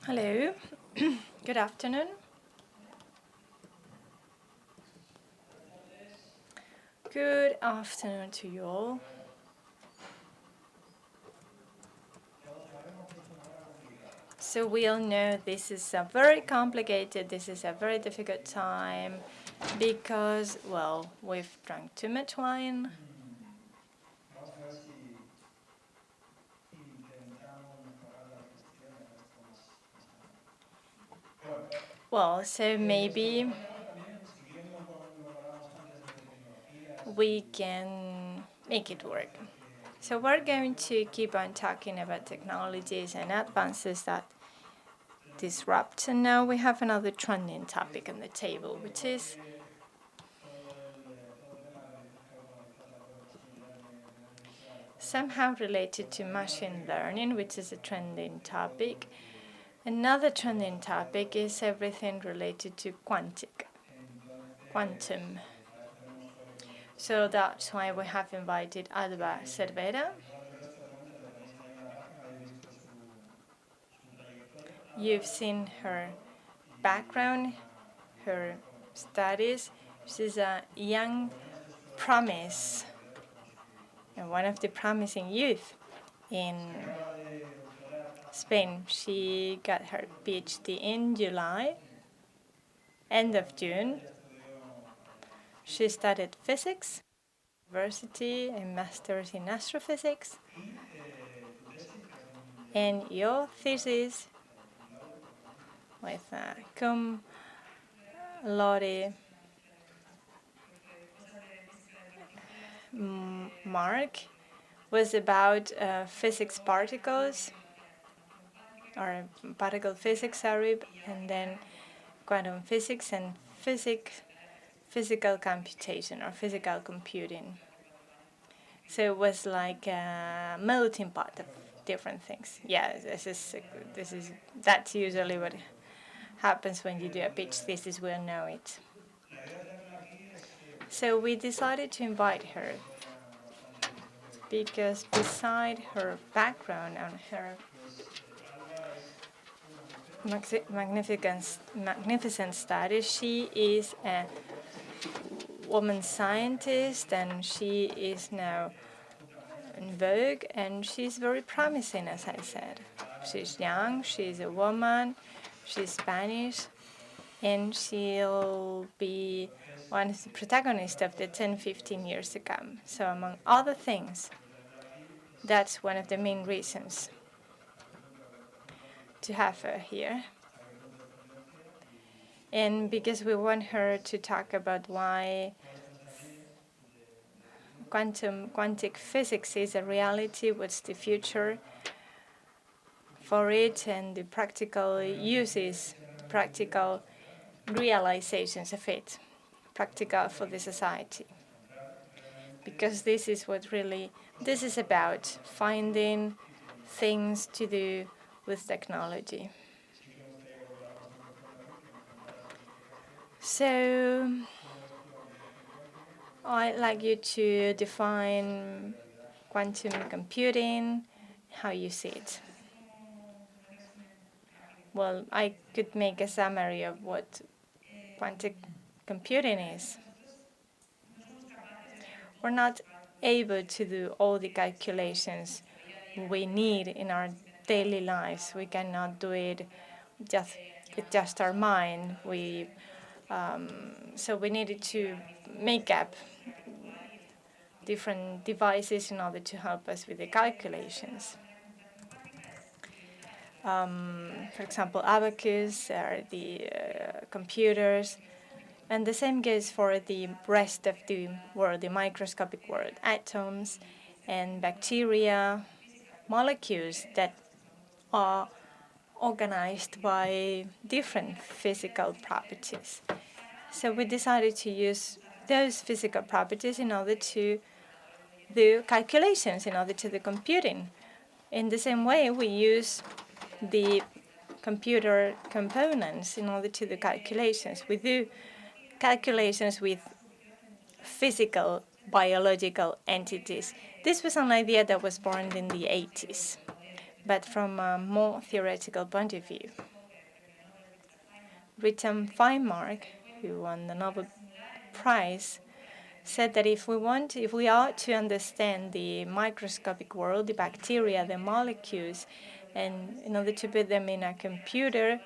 Hello, good afternoon. Good afternoon to you all. So we all know this is a very complicated, this is a very difficult time because, well, we've drank too much wine. Well, so maybe we can make it work. So we're going to keep on talking about technologies and advances that disrupt. And now we have another trending topic on the table, which is somehow related to machine learning, which is a trending topic. Another trending topic is everything related to quantum. So that's why we have invited Alba Cervera. You've seen her background, her studies. She's a young promise, and one of the promising youth in Spain. She got her PhD in July, end of June. She studied physics, university, and master's in astrophysics. And your thesis with a cum laude mark was about physics particles, or particle physics, sorry, and then quantum physics and physical computation or physical computing. So it was like a melting pot of different things. Yeah, that's usually what happens when you do a pitch thesis. We'll know it. So we decided to invite her because beside her background and her magnificent studies, she is a woman scientist and she is now in vogue and she's very promising, as I said. She's young, she's a woman, she's Spanish, and she'll be one of the protagonists of the 10-15 years to come. So among other things, that's one of the main reasons to have her here. And because we want her to talk about why quantic physics is a reality, what's the future for it, and the practical uses, practical realizations of it, practical for the society. Because this is about, finding things to do with technology. So I'd like you to define quantum computing, how you see it. Well, I could make a summary of what quantum computing is. We're not able to do all the calculations we need in our daily lives. We cannot do it with just our mind. So we needed to make up different devices in order to help us with the calculations. For example, abacus or the computers. And the same goes for the rest of the world, the microscopic world, atoms and bacteria, molecules that are organized by different physical properties. So we decided to use those physical properties in order to do calculations, in order to do computing. In the same way, we use the computer components in order to do calculations. We do calculations with physical, biological entities. This was an idea that was born in the 80s. but from a more theoretical point of view. Richard Feynman, who won the Nobel Prize, said that if we are to understand the microscopic world, the bacteria, the molecules, and in order to put them in a computer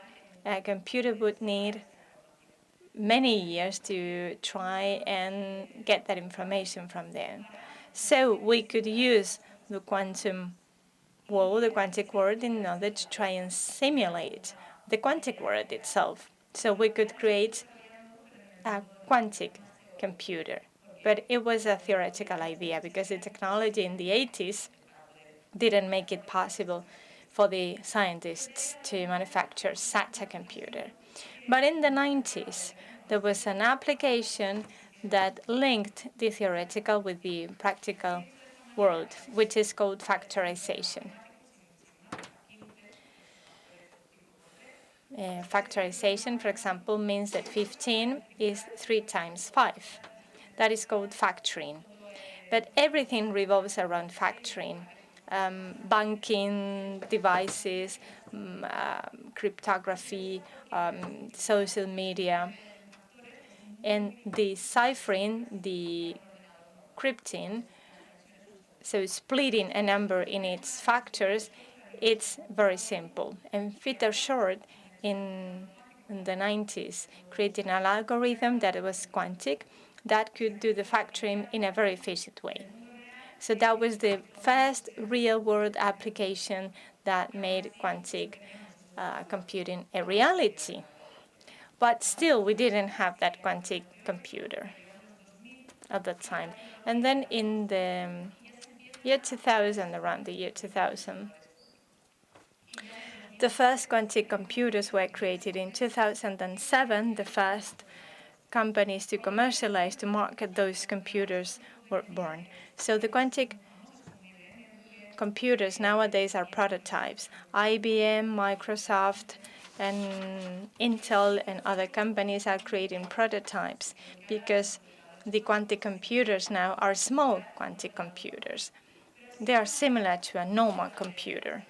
would need many years to try and get that information from them. So we could use the quantum world, the quantic world, in order to try and simulate the quantic world itself. So we could create a quantic computer. But it was a theoretical idea because the technology in the 80s didn't make it possible for the scientists to manufacture such a computer. But in the 90s, there was an application that linked the theoretical with the practical world, which is called factorization. Factorization, for example, means that 15 is 3 times 5. That is called factoring. But everything revolves around factoring. Banking devices, cryptography, social media, and deciphering, the crypting, so splitting a number in its factors, it's very simple. And Peter Short in the 90s created an algorithm that was quantic that could do the factoring in a very efficient way. So that was the first real-world application that made quantic computing a reality. But still, we didn't have that quantic computer at that time. And then in the year 2000, around the year 2000, the first quantic computers were created. In 2007, the first companies to commercialize, to market those computers were born. So the quantic computers nowadays are prototypes. IBM, Microsoft, and Intel and other companies are creating prototypes because the quantic computers now are small quantic computers. They are similar to a normal computer.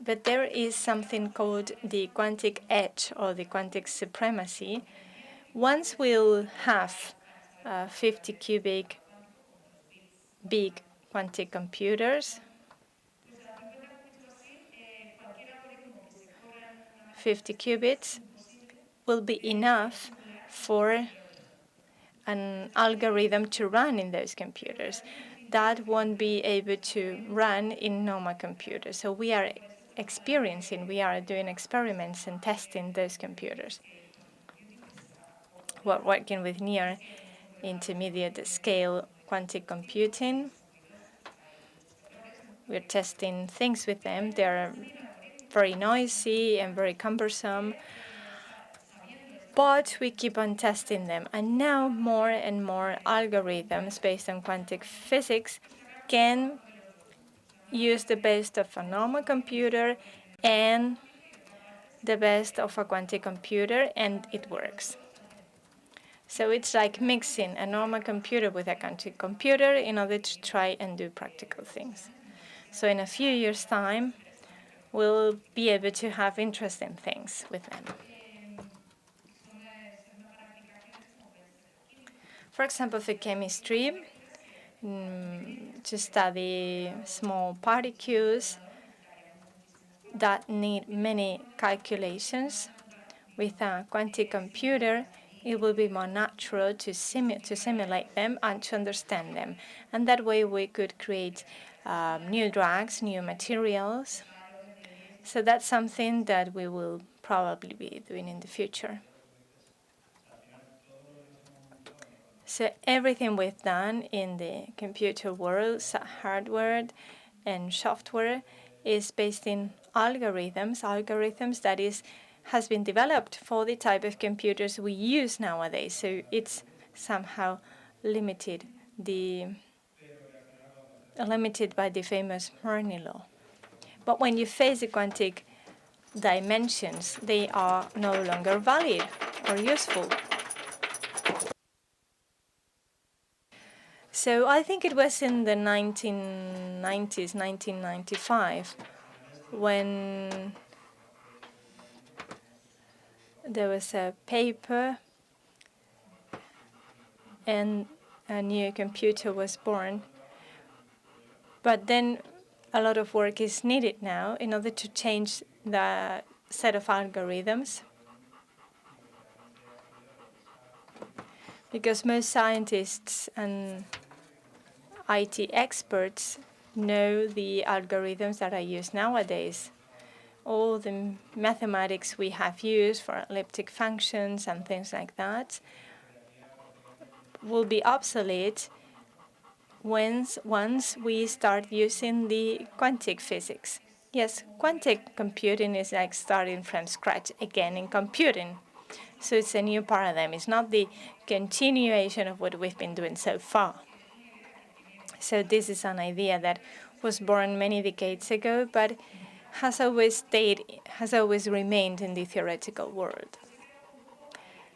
But there is something called the quantic edge or the quantic supremacy. Once we'll have 50 qubit big quantic computers, 50 qubits will be enough for an algorithm to run in those computers. That won't be able to run in normal computers. So we are doing experiments and testing those computers. We're working with near intermediate scale quantic computing. We're testing things with them. They're very noisy and very cumbersome, but we keep on testing them. And now more and more algorithms based on quantum physics can use the best of a normal computer and the best of a quantic computer, and it works. So it's like mixing a normal computer with a quantum computer in order to try and do practical things. So in a few years' time, we'll be able to have interesting things with them. For example, for chemistry, to study small particles that need many calculations, with a quantic computer, it will be more natural to simulate them and to understand them. And that way we could create new drugs, new materials. So that's something that we will probably be doing in the future. So everything we've done in the computer world, hardware and software, is based in algorithms that has been developed for the type of computers we use nowadays. So it's somehow limited by the famous Murphy law. But when you face the quantic dimensions, they are no longer valid or useful. So I think it was in the 1990s, 1995, when there was a paper and a new computer was born. But then a lot of work is needed now in order to change the set of algorithms, because most scientists and IT experts know the algorithms that are used nowadays. All the mathematics we have used for elliptic functions and things like that will be obsolete once we start using the quantum physics. Yes, quantum computing is like starting from scratch again in computing. So it's a new paradigm. It's not the continuation of what we've been doing so far. So this is an idea that was born many decades ago, but has always remained in the theoretical world.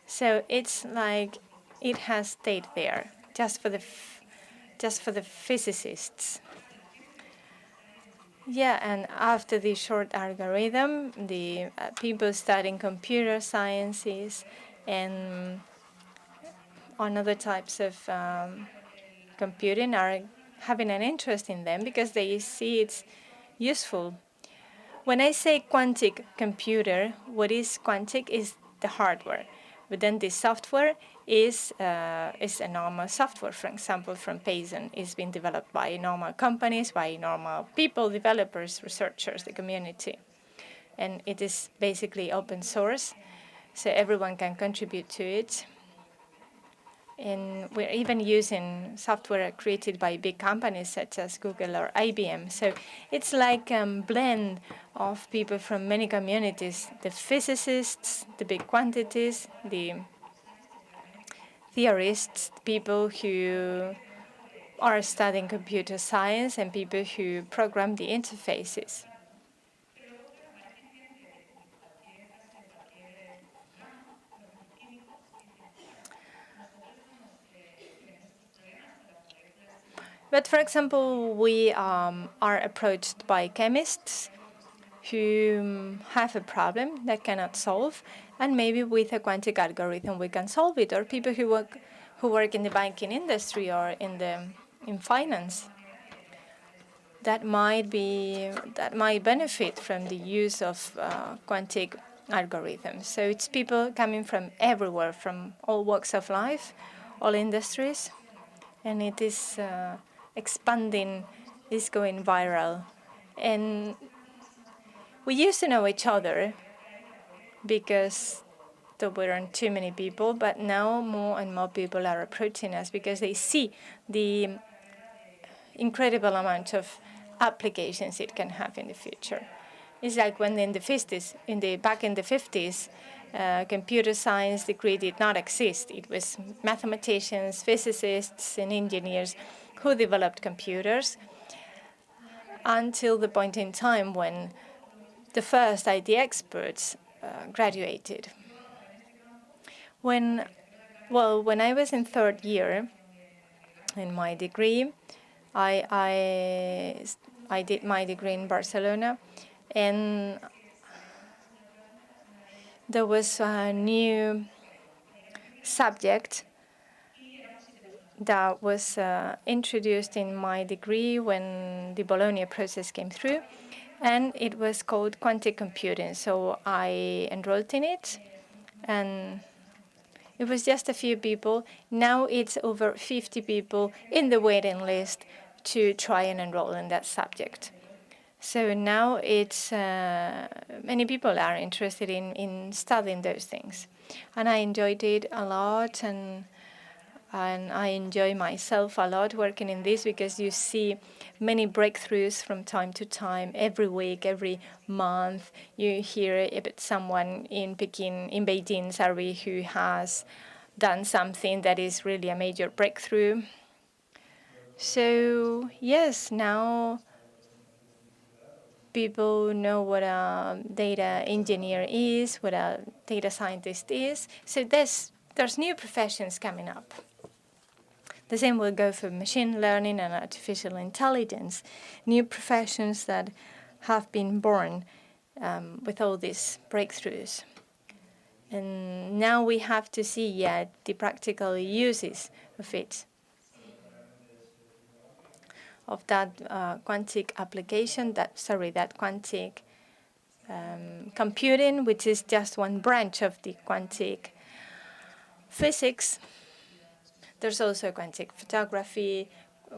So it's like it has stayed there just for the physicists. Yeah, and after the short algorithm, the people studying computer sciences and on other types of computing are having an interest in them because they see it's useful. When I say quantum computer, what is quantum is the hardware, but then the software is a normal software. For example, from Python is being developed by normal companies, by normal people, developers, researchers, the community, and it is basically open source, so everyone can contribute to it. And we're even using software created by big companies such as Google or IBM. So it's like a blend of people from many communities, the physicists, the big quantities, the theorists, people who are studying computer science, and people who program the interfaces. But for example, we are approached by chemists who have a problem that cannot solve, and maybe with a quantum algorithm we can solve it, or people who work in the banking industry or in finance that might benefit from the use of quantum algorithms. So it's people coming from everywhere, from all walks of life, all industries, and it is expanding, is going viral. And we used to know each other because there weren't too many people, but now more and more people are approaching us because they see the incredible amount of applications it can have in the future. It's like when back in the 50s, computer science degree did not exist. It was mathematicians, physicists, and engineers who developed computers until the point in time when the first IT experts graduated. When I was in third year in my degree, I did my degree in Barcelona, and there was a new subject that was introduced in my degree when the Bologna process came through, and it was called quantum computing. So I enrolled in it, and it was just a few people. Now it's over 50 people in the waiting list to try and enroll in that subject. So now it's many people are interested in studying those things, and I enjoyed it a lot, and I enjoy myself a lot working in this because you see many breakthroughs from time to time. Every week, every month, you hear about someone in Beijing, sorry, who has done something that is really a major breakthrough. So yes, now people know what a data engineer is, what a data scientist is. So there's new professions coming up. The same will go for machine learning and artificial intelligence, new professions that have been born with all these breakthroughs. And now we have to see yet the practical uses of it, of that quantic application, that quantic computing, which is just one branch of the quantic physics. There's also quantic photography,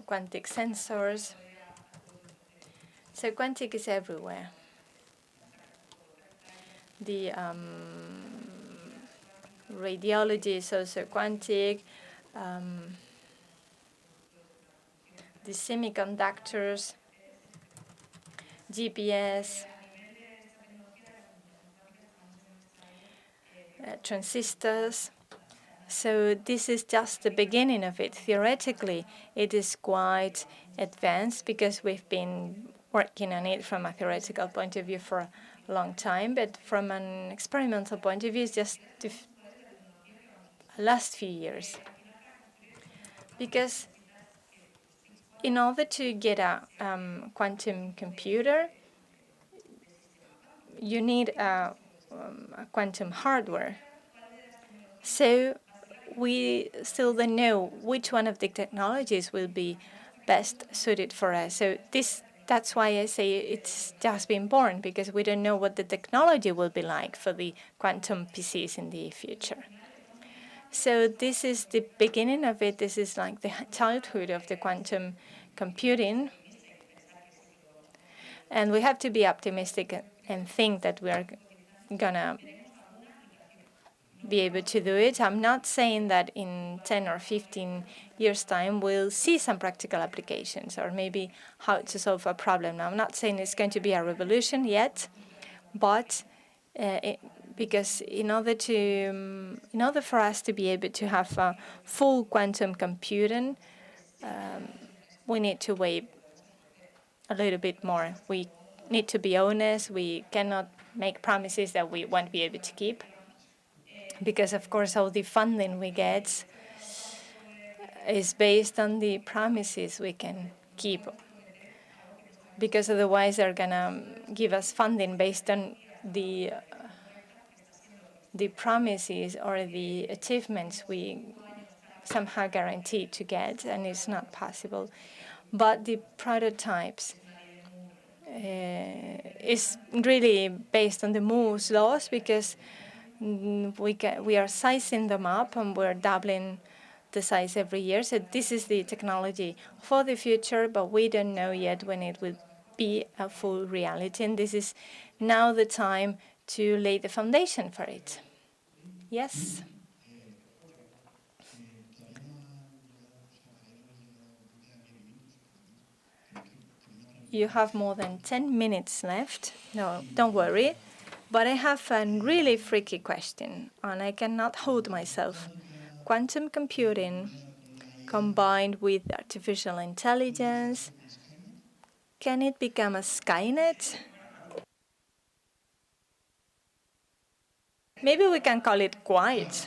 quantic sensors. So quantic is everywhere. The radiology is also quantic. The semiconductors, GPS, transistors. So this is just the beginning of it. Theoretically, it is quite advanced because we've been working on it from a theoretical point of view for a long time. But from an experimental point of view, it's just the last few years. Because in order to get a quantum computer, you need a quantum hardware. So we still don't know which one of the technologies will be best suited for us. So that's why I say it's just been born, because we don't know what the technology will be like for the quantum PCs in the future. So this is the beginning of it. This is like the childhood of the quantum computing. And we have to be optimistic and think that we are going to be able to do it. I'm not saying that in 10 or 15 years' time we'll see some practical applications or maybe how to solve a problem. I'm not saying it's going to be a revolution yet, but because in order for us to be able to have a full quantum computing, we need to wait a little bit more. We need to be honest. We cannot make promises that we won't be able to keep, because of course all the funding we get is based on the promises we can keep, because otherwise they're gonna give us funding based on the promises or the achievements we somehow guaranteed to get, and it's not possible. But the prototypes is really based on the Moore's laws, because we are sizing them up and we're doubling the size every year. So this is the technology for the future, but we don't know yet when it will be a full reality. And this is now the time to lay the foundation for it. Yes? You have more than 10 minutes left. No, don't worry. But I have a really freaky question, and I cannot hold myself. Quantum computing combined with artificial intelligence, can it become a Skynet? Maybe we can call it quiet.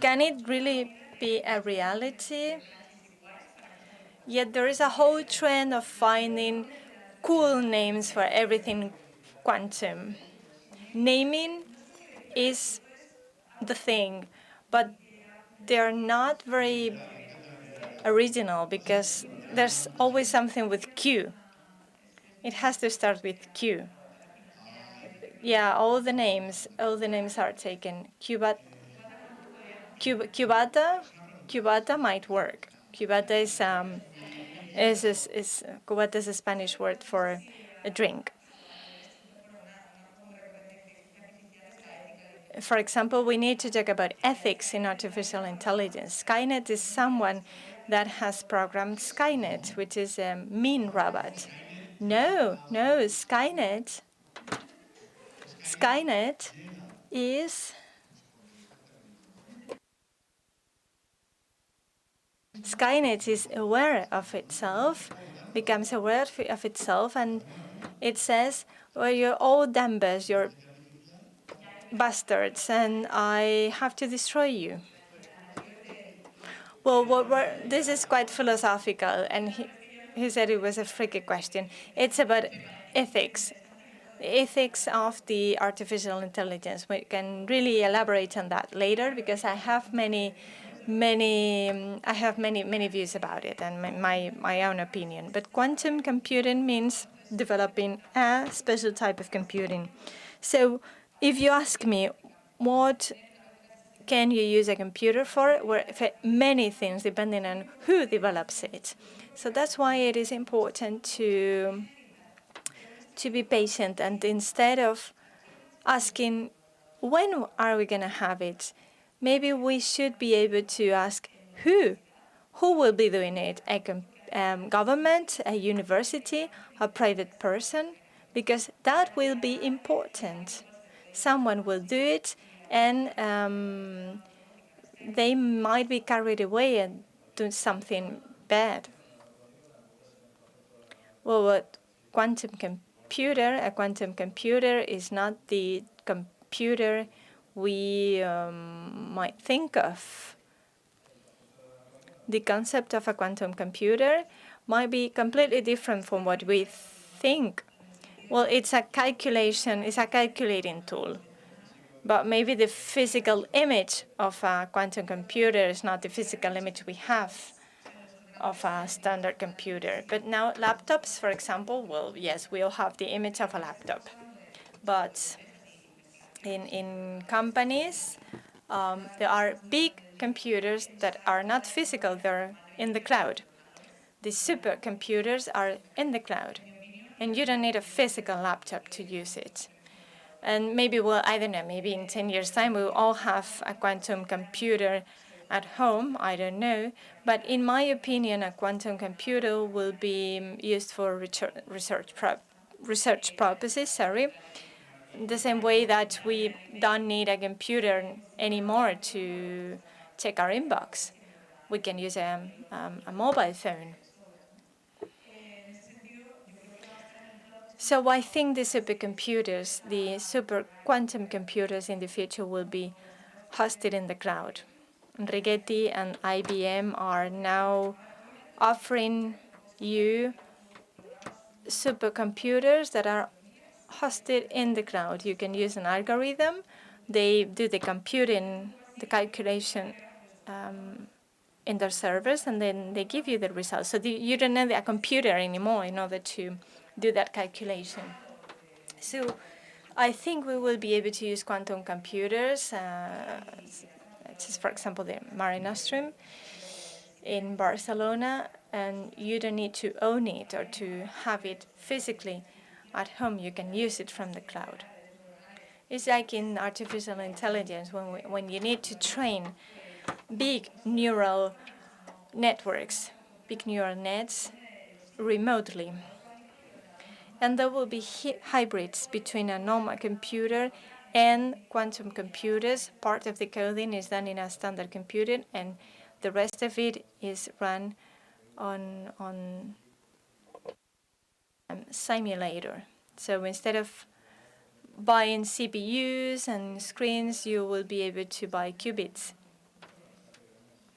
Can it really be a reality? Yet there is a whole trend of finding cool names for everything quantum. Naming is the thing, but they're not very original, because there's always something with Q. It has to start with Q. Yeah, all the names are taken. Cubata might work. Cubata cubata is a Spanish word for a drink. For example, we need to talk about ethics in artificial intelligence. Skynet is someone that has programmed Skynet, which is a mean robot. No, Skynet is aware of itself, becomes aware of itself, and it says, well, you're all dumbass, bastards, and I have to destroy you. Well, this is quite philosophical, and he said it was a tricky question. It's about ethics, the ethics of the artificial intelligence. We can really elaborate on that later because I have many views about it and my own opinion. But quantum computing means developing a special type of computing. So if you ask me what can you use a computer for? For many things, depending on who develops it. So that's why it is important to be patient, and instead of asking when are we going to have it, maybe we should be able to ask who will be doing it, a government, a university, a private person, because that will be important. Someone will do it, and they might be carried away and do something bad. Well, what a quantum computer is not the computer we might think of. The concept of a quantum computer might be completely different from what we think. Well, it's a calculating tool. But maybe the physical image of a quantum computer is not the physical image we have of a standard computer. But now laptops, for example, well, yes, we all have the image of a laptop. But in companies, there are big computers that are not physical, they're in the cloud. The supercomputers are in the cloud, and you don't need a physical laptop to use it. And maybe, well, I don't know, maybe in 10 years' time we'll all have a quantum computer at home, I don't know. But in my opinion, a quantum computer will be used for research purposes, the same way that we don't need a computer anymore to check our inbox. We can use a mobile phone. So I think the supercomputers, the super quantum computers in the future will be hosted in the cloud. Rigetti and IBM are now offering you supercomputers that are hosted in the cloud. You can use an algorithm. They do the computing, the calculation in their servers, and then they give you the results. So you don't need a computer anymore in order to do that calculation. So I think we will be able to use quantum computers, just for example, the Mare Nostrum in Barcelona, and you don't need to own it or to have it physically at home. You can use it from the cloud. It's like in artificial intelligence when you need to train big neural networks, big neural nets remotely. And there will be hybrids between a normal computer and quantum computers. Part of the coding is done in a standard computer, and the rest of it is run on simulator. So instead of buying CPUs and screens, you will be able to buy qubits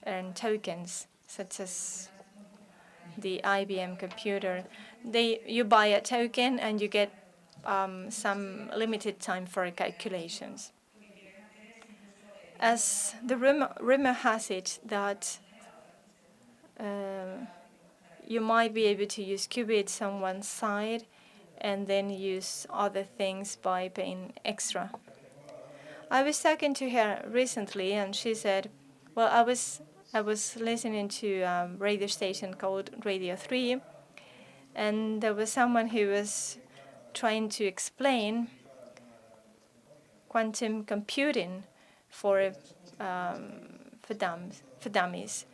and tokens, such as the IBM computer. You buy a token and you get some limited time for calculations. As the rumor has it that you might be able to use qubits on one side and then use other things by paying extra. I was talking to her recently, and she said, well, I was listening to a radio station called Radio 3, and there was someone who was trying to explain quantum computing for dummies.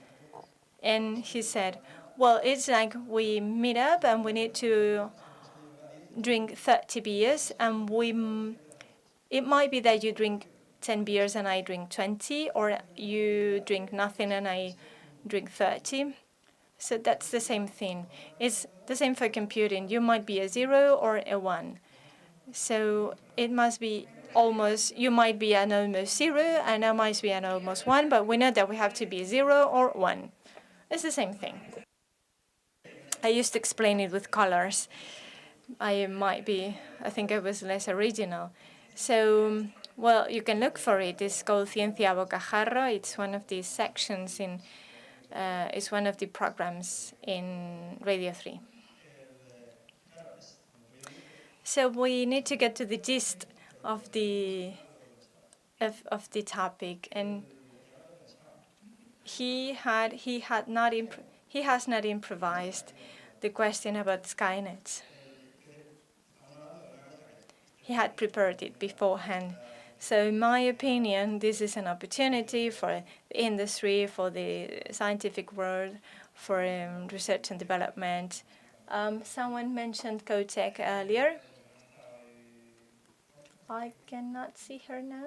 And he said, well, it's like we meet up and we need to drink 30 beers, and it might be that you drink 10 beers and I drink 20, or you drink nothing and I drink 30. So that's the same thing. It's the same for computing. You might be a 0 or a 1. So it must be you might be an almost 0, and I might be an almost 1, but we know that we have to be 0 or 1. It's the same thing. I used to explain it with colors. I think I was less original. So, well, you can look for it. It's called Ciencia Bocajarro. It's one of the sections it's one of the programs in Radio 3. So we need to get to the gist of the topic, and he has not improvised the question about Skynet. He had prepared it beforehand. So in my opinion, this is an opportunity for the industry, for the scientific world, for research and development. Someone mentioned Cotec earlier. I cannot see her now.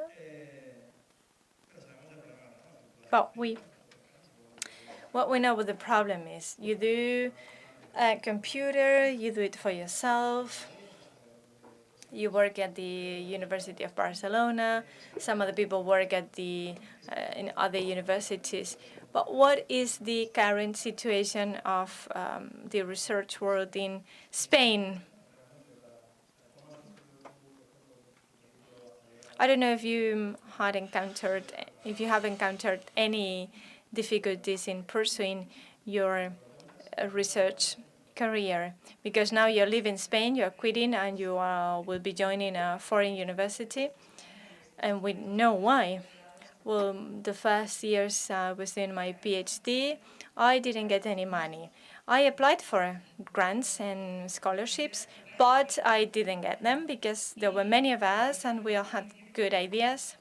But what we know what the problem is. You do a computer, you do it for yourself. You work at the University of Barcelona. Some other people work at in other universities. But what is the current situation of the research world in Spain? I don't know if you have encountered any difficulties in pursuing your research career, because now you live in Spain, you're quitting, and you will be joining a foreign university, and we know why. Well, the first years I was doing my PhD, I didn't get any money. I applied for grants and scholarships, but I didn't get them because there were many of us and we all had good ideas.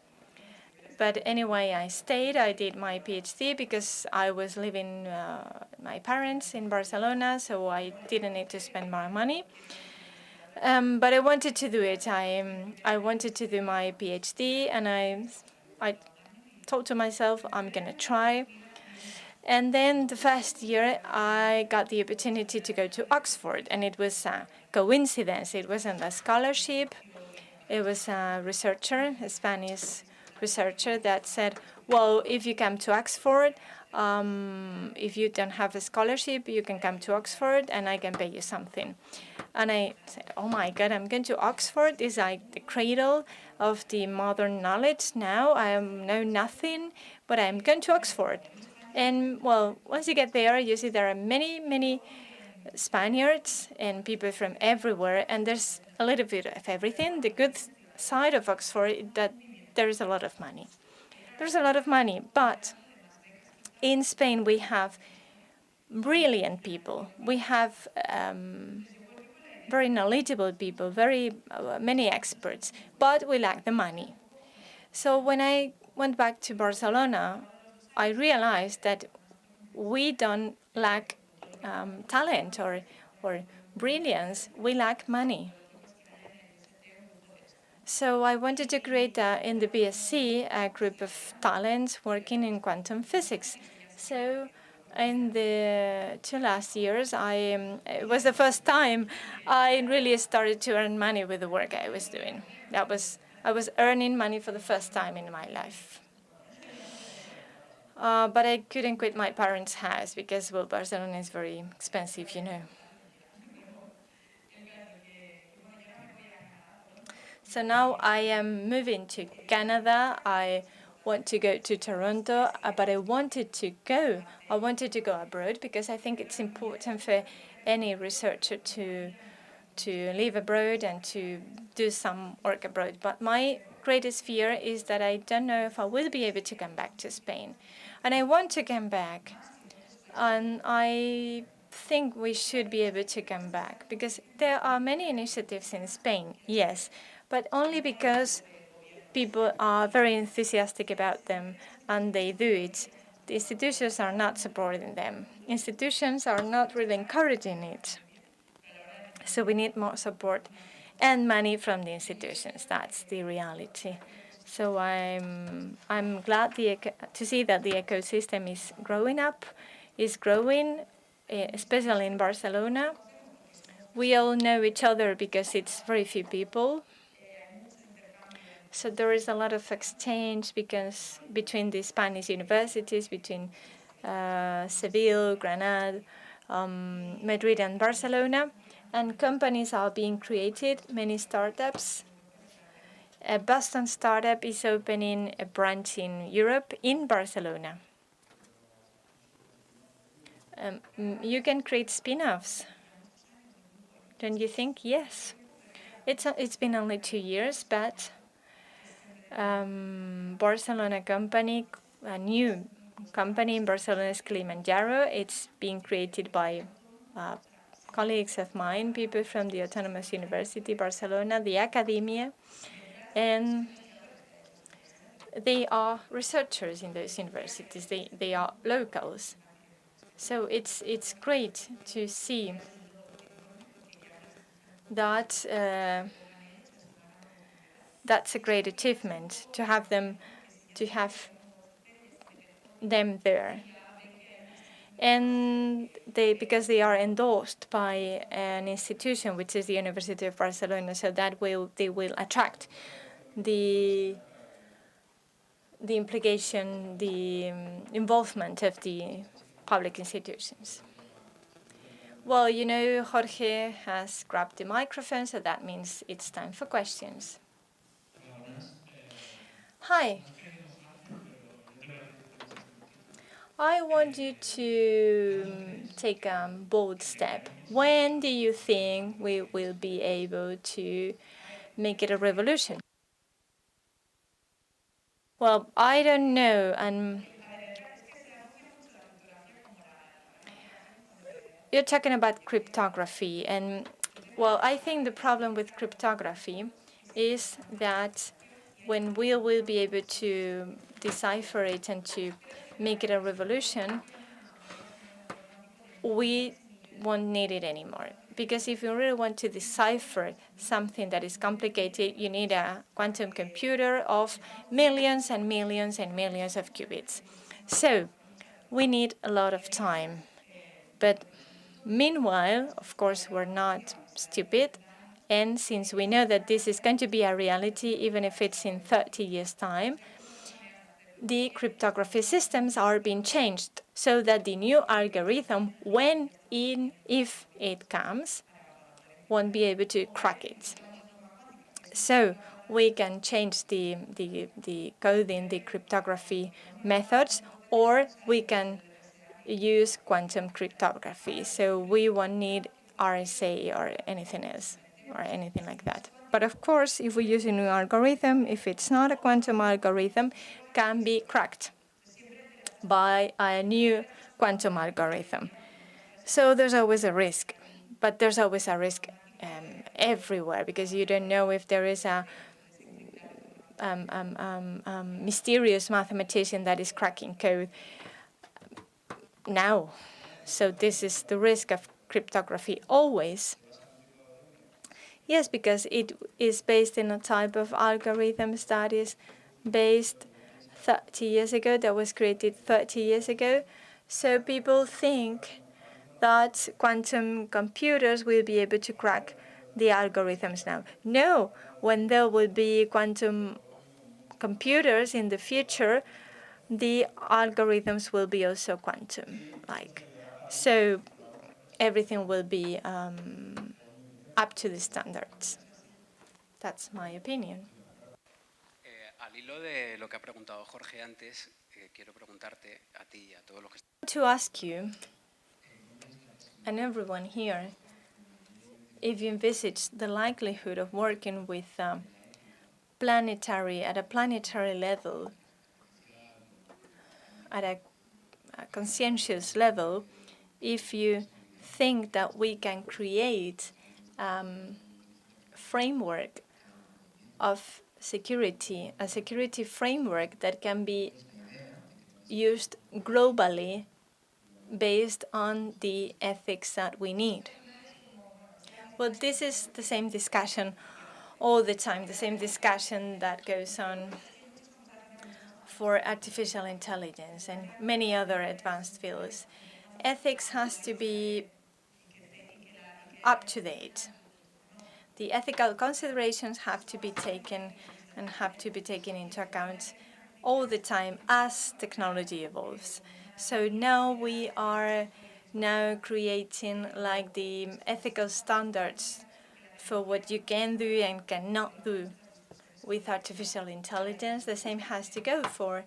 But anyway, I stayed. I did my PhD because I was living with my parents in Barcelona, so I didn't need to spend more money. But I wanted to do it. I wanted to do my PhD, and I thought to myself, I'm going to try. And then the first year, I got the opportunity to go to Oxford, and it was a coincidence. It wasn't a scholarship. It was a researcher, a Spanish researcher, that said, well, if you come to Oxford, if you don't have a scholarship, you can come to Oxford and I can pay you something. And I said, oh my God, I'm going to Oxford. It's like the cradle of the modern knowledge now. I know nothing, but I'm going to Oxford. And well, once you get there, you see there are many, many Spaniards and people from everywhere, and there's a little bit of everything. The good side of Oxford is that there is a lot of money. There's a lot of money, but in Spain we have brilliant people. We have very knowledgeable people, very many experts, but we lack the money. So when I went back to Barcelona, I realized that we don't lack talent or brilliance. We lack money. So I wanted to create in the BSc a group of talents working in quantum physics. So in the 2 last years, it was the first time I really started to earn money with the work I was doing. I was earning money for the first time in my life. But I couldn't quit my parents' house because, well, Barcelona is very expensive, you know. So now I am moving to Canada. I want to go to Toronto, but I wanted to go abroad because I think it's important for any researcher to live abroad and to do some work abroad. But my greatest fear is that I don't know if I will be able to come back to Spain. And I want to come back. And I think we should be able to come back because there are many initiatives in Spain, yes, but only because people are very enthusiastic about them and they do it. The institutions are not supporting them. Institutions are not really encouraging it. So we need more support and money from the institutions. That's the reality. So I'm glad to see that the ecosystem is growing up, is growing, especially in Barcelona. We all know each other because it's very few people. So there is a lot of exchange between the Spanish universities, between Seville, Granada, Madrid, and Barcelona, and companies are being created. Many startups. A Boston startup is opening a branch in Europe, in Barcelona. You can create spin-offs, don't you think? Yes. It's been only 2 years, but Barcelona company, a new company in Barcelona is Kilimanjaro. It's being created by colleagues of mine, people from the Autonomous University Barcelona, the academia, and they are researchers in those universities. They are locals. So it's great to see that that's a great achievement to have them there. And because they are endorsed by an institution, which is the University of Barcelona, so they will attract the implication, the involvement of the public institutions. Well, you know, Jorge has grabbed the microphone, so that means it's time for questions. Hi. I want you to take a bold step. When do you think we will be able to make it a revolution? Well, I don't know. And you're talking about cryptography. And, well, I think the problem with cryptography is that when we will be able to decipher it and to make it a revolution, we won't need it anymore. Because if you really want to decipher something that is complicated, you need a quantum computer of millions and millions and millions of qubits. So we need a lot of time. But meanwhile, of course, we're not stupid. And since we know that this is going to be a reality, even if it's in 30 years' time, the cryptography systems are being changed so that the new algorithm, if it comes, won't be able to crack it. So we can change the coding, the cryptography methods, or we can use quantum cryptography. So we won't need RSA or anything else or anything like that. But of course, if we use a new algorithm, if it's not a quantum algorithm, can be cracked by a new quantum algorithm. So there's always a risk, but there's always a risk everywhere because you don't know if there is a mysterious mathematician that is cracking code now. So this is the risk of cryptography always. Yes, because it is based in a type of algorithms that is based 30 years ago, that was created 30 years ago. So people think that quantum computers will be able to crack the algorithms now. No, when there will be quantum computers in the future, the algorithms will be also quantum-like. So everything will be up to the standards. That's my opinion. Al hilo de lo que ha preguntado Jorge antes, quiero preguntarte a ti y a todos los que to ask you, and everyone here, if you envisage the likelihood of working with at a planetary level, at a conscientious level, if you think that we can create framework of security, a security framework that can be used globally based on the ethics that we need. Well, this is the same discussion all the time, the same discussion that goes on for artificial intelligence and many other advanced fields. Ethics has to be up to date. The ethical considerations have to be taken and have to be taken into account all the time as technology evolves. So now we are creating like the ethical standards for what you can do and cannot do with artificial intelligence. The same has to go for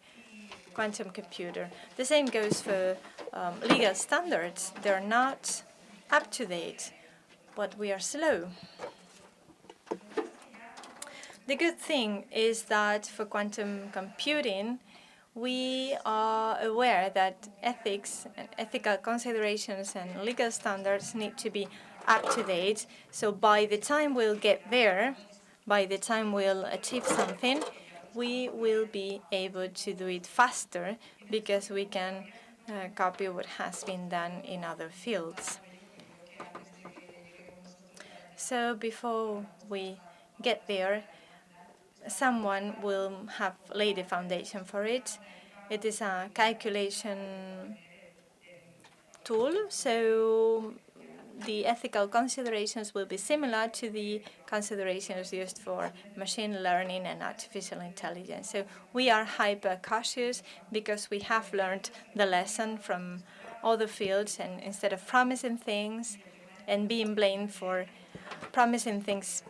quantum computer. The same goes for legal standards. They're not up to date, but we are slow. The good thing is that for quantum computing, we are aware that ethics and ethical considerations and legal standards need to be up to date. So by the time we'll get there, by the time we'll achieve something, we will be able to do it faster because we can copy what has been done in other fields. So before we get there, someone will have laid the foundation for it. It is a calculation tool, so the ethical considerations will be similar to the considerations used for machine learning and artificial intelligence. So we are hyper cautious because we have learned the lesson from other fields, and instead of promising things and being blamed for promising things,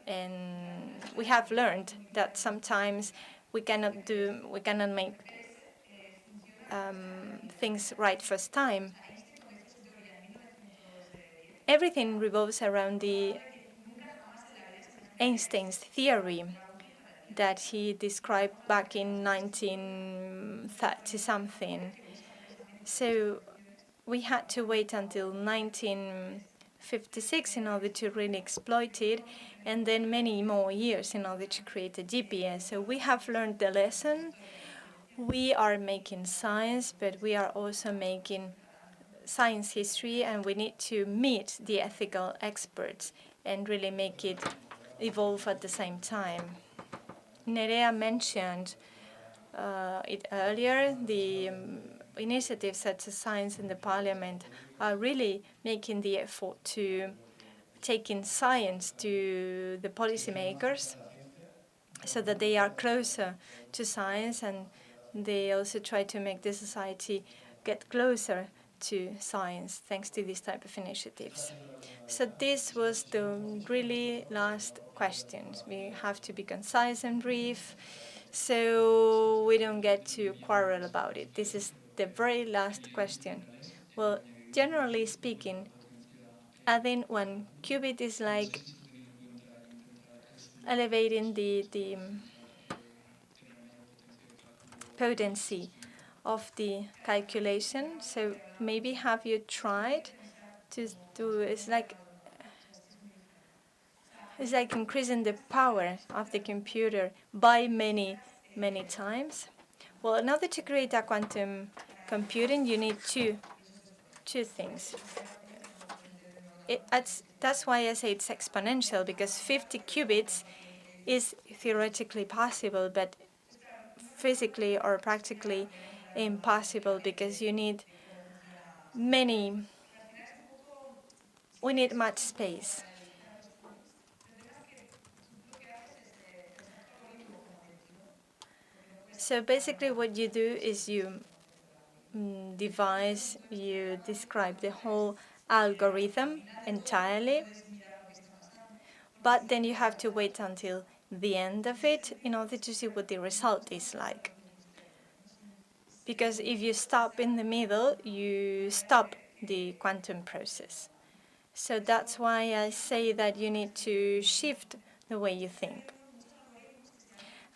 and we have learned that sometimes we cannot make things right first time. Everything revolves around the Einstein's theory that he described back in 1930 something. So we had to wait until 1956 in order to really exploit it, and then many more years in order to create a GPS. So we have learned the lesson. We are making science, but we are also making science history, and we need to meet the ethical experts and really make it evolve at the same time. Nerea mentioned it earlier. The initiatives such as Science in the Parliament are really making the effort to taking science to the policymakers so that they are closer to science, and they also try to make the society get closer to science thanks to these type of initiatives. So this was the really last questions. We have to be concise and brief so we don't get to quarrel about it. This is the very last question. Well, generally speaking, adding 1 qubit is like elevating the potency of the calculation. So maybe have you tried to do, it's like increasing the power of the computer by many, many times. Well, in order to create a quantum computing, you need two things. That's why I say it's exponential, because 50 qubits is theoretically possible, but physically or practically impossible, because we need much space. So basically what you do is you describe the whole algorithm entirely, but then you have to wait until the end of it in order to see what the result is like. Because if you stop in the middle, you stop the quantum process. So that's why I say that you need to shift the way you think.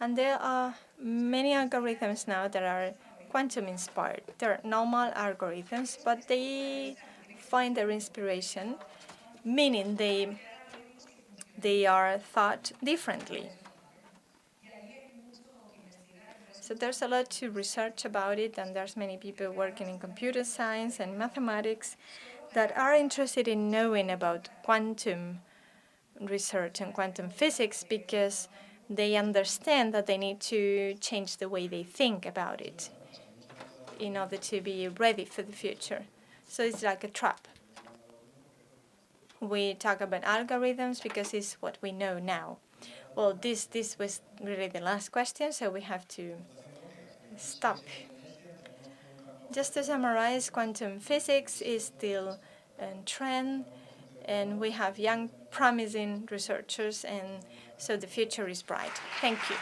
And there are many algorithms now that are quantum inspired. They're normal algorithms, but they find their inspiration, meaning they are thought differently. So there's a lot to research about it, and there's many people working in computer science and mathematics that are interested in knowing about quantum research and quantum physics, because they understand that they need to change the way they think about it in order to be ready for the future. So it's like a trap. We talk about algorithms because it's what we know now. Well, this was really the last question, so we have to stop. Just to summarize, quantum physics is still in trend, and we have young, promising researchers, and so the future is bright. Thank you.